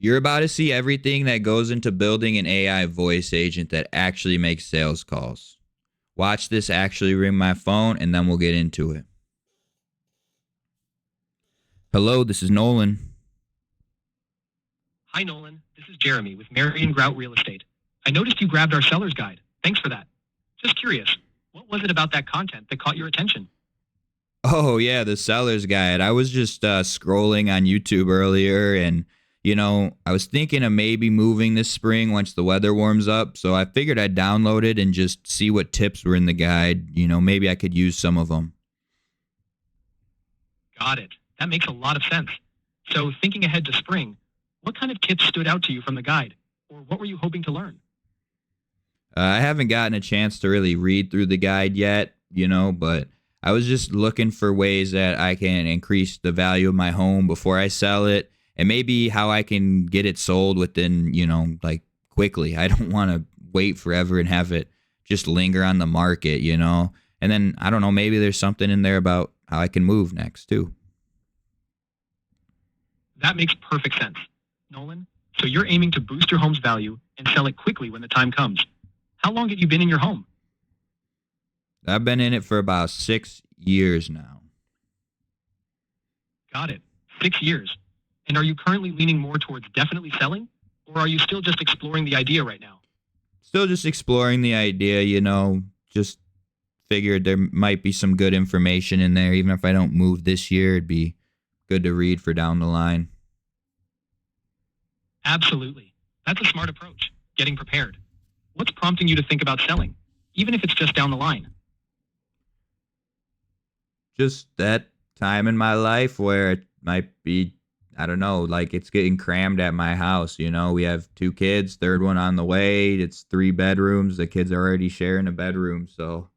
You're about to see everything that goes into building an AI voice agent that actually makes sales calls. Watch this actually ring my phone, and then we'll get into it. Hello, this is Nolan. Hi, Nolan. This is Jeremy with Marion Grout Real Estate. I noticed you grabbed our seller's guide. Thanks for that. Just curious, what was it about that content that caught your attention? Oh, yeah, the seller's guide. I was just scrolling on YouTube earlier, and, I was thinking of maybe moving this spring once the weather warms up. So I figured I'd download it and just see what tips were in the guide. Maybe I could use some of them. Got it. That makes a lot of sense. So thinking ahead to spring, what kind of tips stood out to you from the guide? Or what were you hoping to learn? I haven't gotten a chance to really read through the guide yet, but I was just looking for ways that I can increase the value of my home before I sell it, and maybe how I can get it sold within, quickly. I don't want to wait forever and have it just linger on the market, And then, I don't know, maybe there's something in there about how I can move next, too. That makes perfect sense. Nolan, so you're aiming to boost your home's value and sell it quickly when the time comes. How long have you been in your home? I've been in it for about 6 years now. Got it. 6 years. And are you currently leaning more towards definitely selling? Or are you still just exploring the idea right now? Still just exploring the idea, just figured there might be some good information in there. Even if I don't move this year, it'd be good to read for down the line. Absolutely. That's a smart approach, getting prepared. What's prompting you to think about selling, even if it's just down the line? Just that time in my life where it might be, I don't know, like it's getting crammed at my house. We have 2 kids, third one on the way. It's 3 bedrooms. The kids are already sharing a bedroom. So.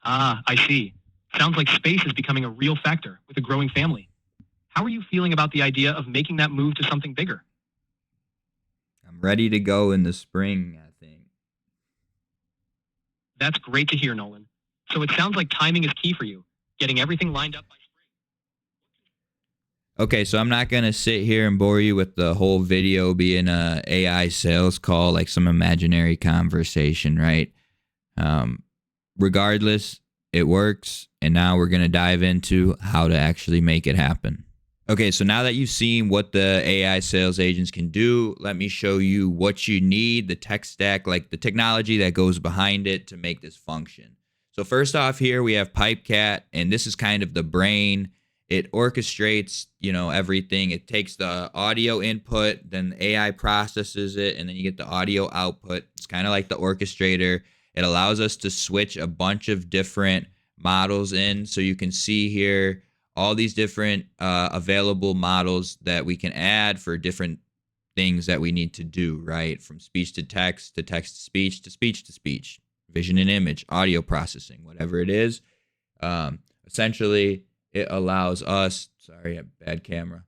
Ah, I see. Sounds like space is becoming a real factor with a growing family. How are you feeling about the idea of making that move to something bigger? I'm ready to go in the spring, I think. That's great to hear, Nolan. So it sounds like timing is key for you, getting everything lined up by spring. Okay, so I'm not going to sit here and bore you with the whole video being a AI sales call, like some imaginary conversation, right? Regardless, it works, and now we're going to dive into how to actually make it happen. Okay, so now that you've seen what the AI sales agents can do, let me show you what you need, the tech stack, like the technology that goes behind it to make this function. So first off here, we have PipeCat, and this is kind of the brain. It orchestrates, everything. It takes the audio input, then the AI processes it, and then you get the audio output. It's kind of like the orchestrator. It allows us to switch a bunch of different models in. So you can see here all these different available models that we can add for different things that we need to do, right? From speech to text to speech to speech to speech, vision and image, audio processing, whatever it is. Essentially, it allows us, sorry, a bad camera.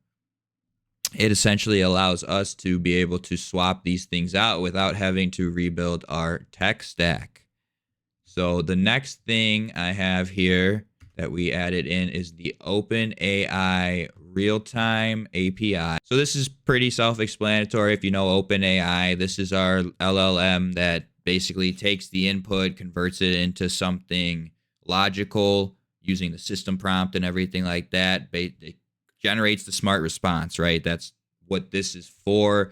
It essentially allows us to be able to swap these things out without having to rebuild our tech stack. So the next thing I have here that we added in is the OpenAI real-time API. So this is pretty self-explanatory. If you know OpenAI, this is our LLM that basically takes the input, converts it into something logical using the system prompt and everything like that. It generates the smart response, right? That's what this is for.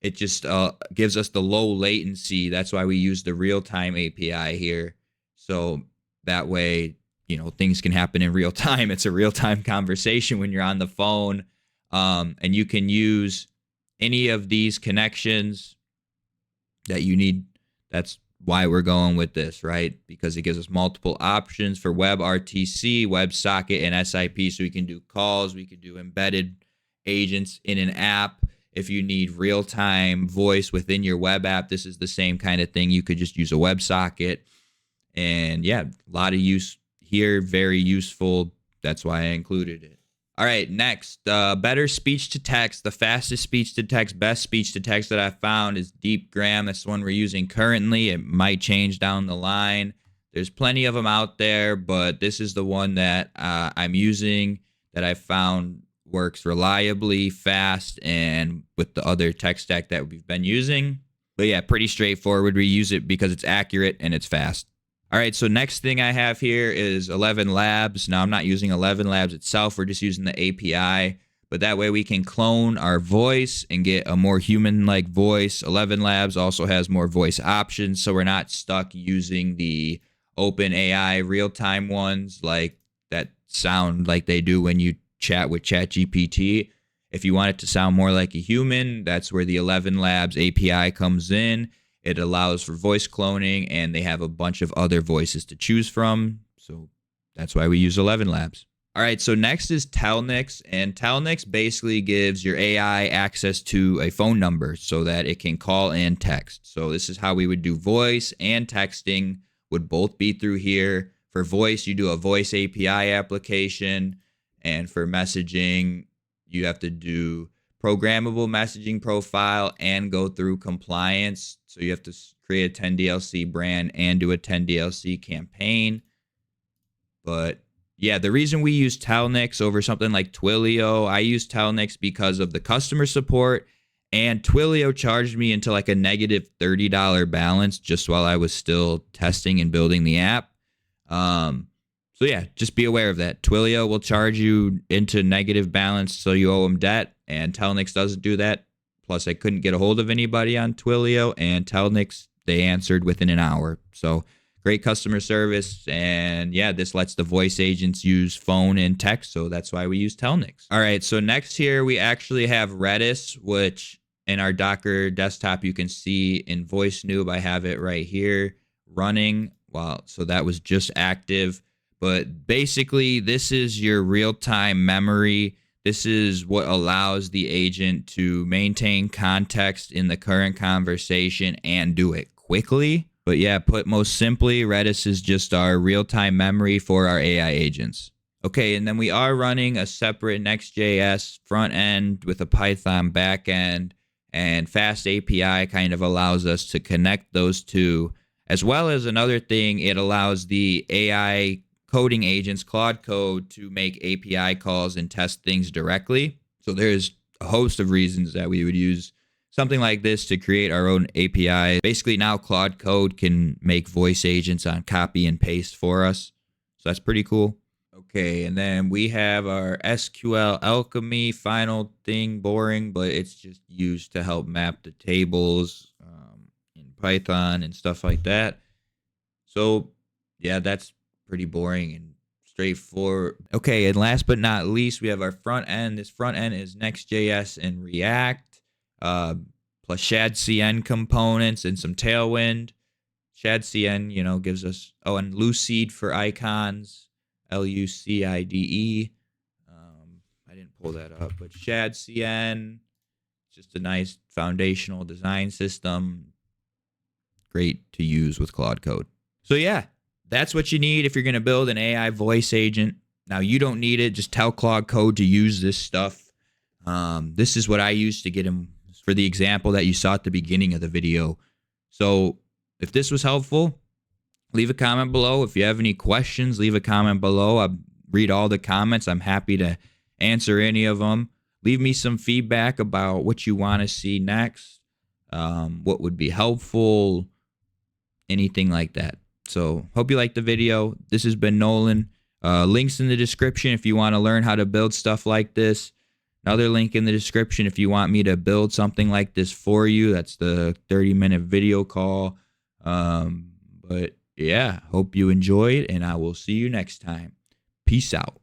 It just gives us the low latency. That's why we use the real-time API here. So that way, things can happen in real time. It's a real-time conversation when you're on the phone. And you can use any of these connections that you need. That's why we're going with this, right? Because it gives us multiple options for WebRTC, WebSocket, and SIP. So we can do calls. We could do embedded agents in an app. If you need real-time voice within your web app, this is the same kind of thing. You could just use a WebSocket. And yeah, a lot of use here, very useful. That's why I included it. All right, next, better speech to text. The fastest speech to text, best speech to text that I found is Deepgram. That's the one we're using currently. It might change down the line. There's plenty of them out there, but this is the one that I'm using that I found works reliably, fast, and with the other tech stack that we've been using. But yeah, pretty straightforward. We use it because it's accurate and it's fast. All right, so next thing I have here is ElevenLabs. Now, I'm not using ElevenLabs itself. We're just using the API. But that way we can clone our voice and get a more human-like voice. ElevenLabs also has more voice options, so we're not stuck using the OpenAI real-time ones like that sound like they do when you chat with ChatGPT. If you want it to sound more like a human, that's where the ElevenLabs API comes in. It allows for voice cloning, and they have a bunch of other voices to choose from. So that's why we use ElevenLabs. All right, so next is Telnyx, and Telnyx basically gives your AI access to a phone number so that it can call and text. So this is how we would do voice and texting would both be through here. For voice, you do a voice API application, and for messaging, you have to do programmable messaging profile and go through compliance. So you have to create a 10DLC brand and do a 10DLC campaign. But yeah, the reason we use Telnyx over something like Twilio, I use Telnyx because of the customer support, and Twilio charged me into like a negative $30 balance just while I was still testing and building the app. So yeah, just be aware of that. Twilio will charge you into negative balance so you owe them debt, and Telnyx doesn't do that. Plus, I couldn't get a hold of anybody on Twilio, and Telnyx, they answered within an hour. So great customer service, and yeah, this lets the voice agents use phone and text, so that's why we use Telnyx. All right, so next here we actually have Redis, which in our Docker desktop you can see in Voice Noob. I have it right here running. Wow, so that was just active. But basically, this is your real-time memory. This is what allows the agent to maintain context in the current conversation and do it quickly. But yeah, put most simply, Redis is just our real-time memory for our AI agents. Okay, and then we are running a separate Next.js front end with a Python backend, and FastAPI kind of allows us to connect those two. As well as another thing, it allows the AI coding agents, Claude Code, to make API calls and test things directly. So there's a host of reasons that we would use something like this to create our own API. Basically, now Claude Code can make voice agents on copy and paste for us. So that's pretty cool. Okay, and then we have our SQL Alchemy final thing, boring, but it's just used to help map the tables in Python and stuff like that. So yeah, that's pretty boring and straightforward. Okay, and last but not least, we have our front end. This front end is Next.js and React, plus ShadCN components and some Tailwind. ShadCN, gives us, and Lucide for icons, Lucide. I didn't pull that up, but ShadCN, just a nice foundational design system. Great to use with Claude Code. So yeah, that's what you need if you're going to build an AI voice agent. Now, you don't need it. Just tell Claude Code to use this stuff. This is what I used to get him for the example that you saw at the beginning of the video. So if this was helpful, leave a comment below. If you have any questions, leave a comment below. I read all the comments. I'm happy to answer any of them. Leave me some feedback about what you want to see next, what would be helpful, anything like that. So hope you liked the video. This has been Nolan. Links in the description if you want to learn how to build stuff like this. Another link in the description if you want me to build something like this for you. That's the 30-minute video call. But yeah, hope you enjoyed, and I will see you next time. Peace out.